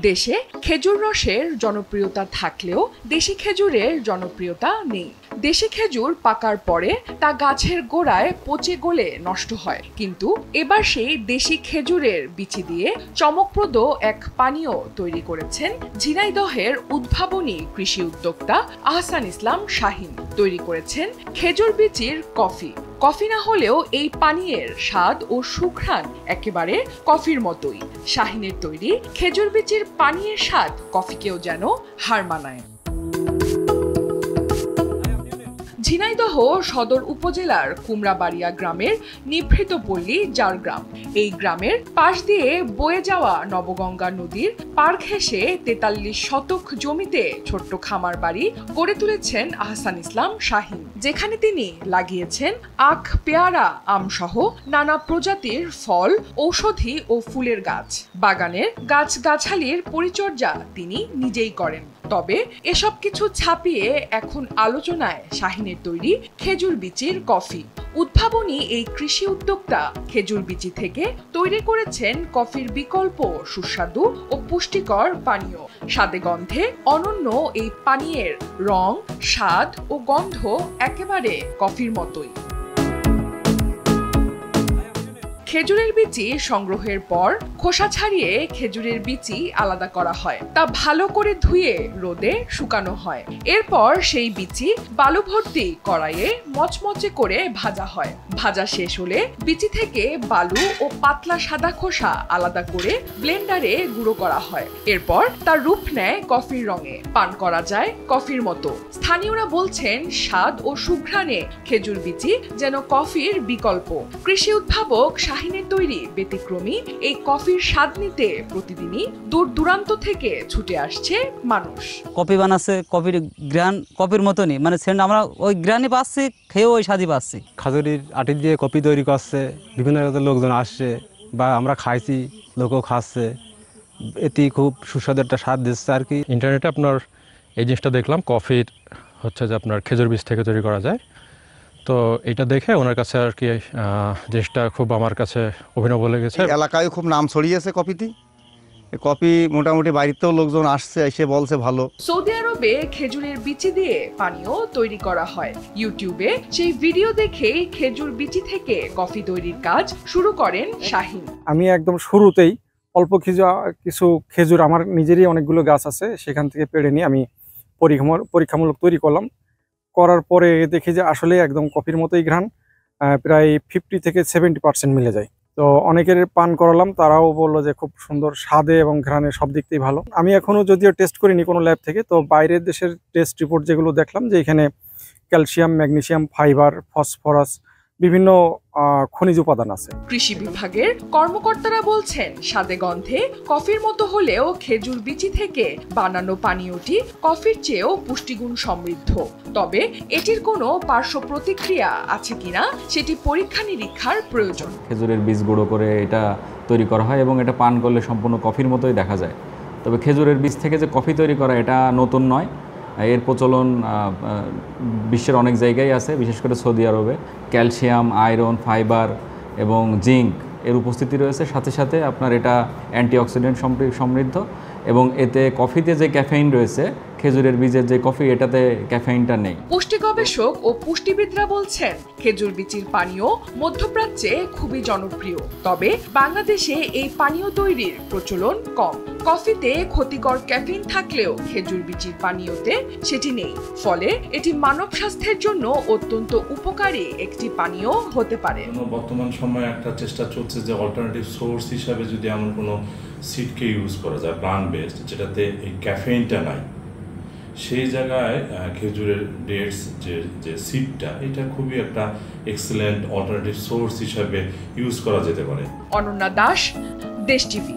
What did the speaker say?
দেশে খেজুর রসের জনপ্রিয়তা থাকলেও দেশি খেজুরের জনপ্রিয়তা নেই। দেশি খেজুর পাকার পরে তা গাছের গোড়ায় পচে গলে নষ্ট হয়, কিন্তু এবার সেই দেশি খেজুরের বিচি দিয়ে চমকপ্রদ এক পানীয় তৈরি করেছেন ঝিনাইদহের উদ্ভাবনী কৃষি উদ্যোক্তা আহসান ইসলাম শাহিন। তৈরি করেছেন খেজুর বিচির কফি। কফি না হলেও এই পানীয়ের স্বাদ ও সুঘ্রাণ একেবারে কফির মতোই। শাহিনের তৈরি খেজুর বিচির পানীয়ের স্বাদ কফিকেও যেন হার মানায়। ঝিনাইদহ সদর উপজেলার কুমড়াবাড়িয়া গ্রামের নিভৃত পল্লী জারগ্রাম। এই গ্রামের পাশ দিয়ে বয়ে যাওয়া নবগঙ্গা নদীর পার ঘেঁষে ৪৩ শতক জমিতে ছোট্ট খামার বাড়ি গড়ে তুলেছেন আহসান ইসলাম শাহিন, যেখানে তিনি লাগিয়েছেন আখ, পেয়ারা, আম সহ নানা প্রজাতির ফল, ঔষধি ও ফুলের গাছ। বাগানের গাছগাছালির পরিচর্যা তিনি নিজেই করেন। তবে এসব কিছু ছাপিয়ে এখন আলোচনায় শাহিনের তৈরি খেজুর বিচির কফি। উদ্ভাবনী এই কৃষি উদ্যোক্তা খেজুর বিচি থেকে তৈরি করেছেন কফির বিকল্প সুস্বাদু ও পুষ্টিকর পানীয়। স্বাদে গন্ধে অনন্য এই পানীয়ের রং, স্বাদ ও গন্ধ একেবারে কফির মতোই। খেজুরের বিচি সংগ্রহের পর খোসা ছাড়িয়ে খেজুরের বিচি আলাদা করা হয়। তা ভালো করে ধুয়ে রোদে শুকানো হয়। এরপর সেই বিচি বালু ভর্তি কড়াইয়ে মচমচে করে ভাজা হয়। ভাজা শেষ হলে বিচি থেকে বালু ও পাতলা সাদা খোসা আলাদা করে ব্লেন্ডারে গুঁড়ো করা হয়। এরপর তার রূপ নেয় কফির রঙে। পান করা যায় কফির মতো। স্থানীয়রা বলছেন স্বাদ ও সুঘ্রাণে খেজুর বিচি যেন কফির বিকল্প। কৃষি উদ্ভাবক শাহিনের তৈরি ব্যতিক্রমী এই কফির স্বাদ নিতে প্রতিদিনই দূর দূরান্ত থেকে ছুটে আসছে মানুষ। কফি বানাচ্ছে, কফির গ্রান কফির মতনই, মানে সেন্ট আমরা ওই গ্রানই পাচ্ছি, খেয়েও ওই স্বাদই পাচ্ছি। খাজুরির আটি দিয়ে কফি তৈরি করছে, বিভিন্ন লোকজন আসছে বা আমরা খাইছি, লোকও খাচ্ছে। এটি খুব সুস্বাদু একটা স্বাদ দিচ্ছে আর কি। ইন্টারনেটে আপনার এই জিনিসটা দেখলাম, কফির হচ্ছে যে আপনার খেজুর বীজ থেকে তৈরি করা যায়। তো এটা দেখে ওনার কাছে আর কি জিনিসটা খুব আমার কাছে অভিনব লেগেছে। এলাকায় খুব নাম ছড়িয়েছে কফিটি। কফি মোটামুটি বাইরেতেও লোকজন আসছে, এসে বলছে ভালো। সৌদি আরবে খেজুরের বিচি দিয়ে পানীয় তৈরি করা হয়। ইউটিউবে সেই ভিডিও দেখেই খেজুর বিচি থেকে কফি তৈরির কাজ শুরু করেন শাহিন। আমি একদম শুরুতেই অল্প কিছু খেজুর, আমার নিজেরই অনেকগুলো গাছ আছে, সেখান থেকে পেড়ে নিয়ে আমি পরীক্ষামূলক তৈরি করলাম। করার পরে দেখি যে আসলে একদম কফির মতোই ঘ্রাণ, প্রায় 50 থেকে 70% মিলে যায়। তো অনেকের পান করালাম, তারাও বললো যে খুব সুন্দর স্বাদে এবং ঘ্রাণে সব দিক থেকে ভালো। আমি এখনো যদিও টেস্ট করিনি কোনো ল্যাব থেকে, তো বাইরের দেশের টেস্ট রিপোর্ট যেগুলো দেখলাম যে এখানে ক্যালসিয়াম, ম্যাগনেসিয়াম, ফাইবার, ফসফরাস, বিভিন্ন খনিজ উপাদান আছে। কৃষি বিভাগের কর্মকর্তারা বলছেন স্বাদে গন্ধে কফির মতো হলেও খেজুর বিচি থেকে বানানো পানীয়টি কফির চেয়েও পুষ্টিগুণ সমৃদ্ধ। তবে এটির কোনো পার্শ্ব প্রতিক্রিয়া আছে কিনা সেটি পরীক্ষা নিরীক্ষার প্রয়োজন। খেজুরের বীজ গুঁড়ো করে এটা তৈরি করা হয় এবং এটা পান করলে সম্পূর্ণ কফির মতোই দেখা যায়। তবে খেজুরের বীজ থেকে যে কফি তৈরি করা এটা নতুন নয়, এর প্রচলন বিশ্বের অনেক জায়গায় আছে, বিশেষ করে সৌদি আরবে। ক্যালসিয়াম, আয়রন, ফাইবার এবং জিঙ্ক এর উপস্থিতি রয়েছে। সাথে সাথে আপনার এটা অ্যান্টিঅক্সিডেন্ট সমৃদ্ধ এবং এতে কফিতে যে ক্যাফেইন রয়েছে, খেজুরের বীজের যে কফি, এটাতে ক্যাফেইনটা নেই। পুষ্টি গবেষক ও পুষ্টিবিদরা বলছেন খেজুর বিচির পানীয় মধ্যপ্রাচ্যে খুবই জনপ্রিয়। তবে বাংলাদেশে এই পানীয় তৈরির প্রচলন কম। কফিতে ক্ষতিকর ক্যাফেইন থাকলেও খেজুর বিচির পানীয়তে সেটি নেই। ফলে এটি মানব স্বাস্থ্যের জন্য অত্যন্ত উপকারী একটি পানীয় হতে পারে। বর্তমান সময়ে একটা চেষ্টা চলছে যে অল্টারনেটিভ সোর্স হিসাবে যদি এমন কোনো সিডকে ইউজ করা যায়, প্লান্ট বেসড, যেটাতে এই ক্যাফেইনটা নাই, সেই জায়গায় খেজুরের ডেটস যে সিডটা, এটা খুবই একটা এক্সেলেন্ট অল্টারনেটিভ সোর্স হিসাবে ইউজ করা যেতে পারে। অনন্যা দাস, দেশ টিভি।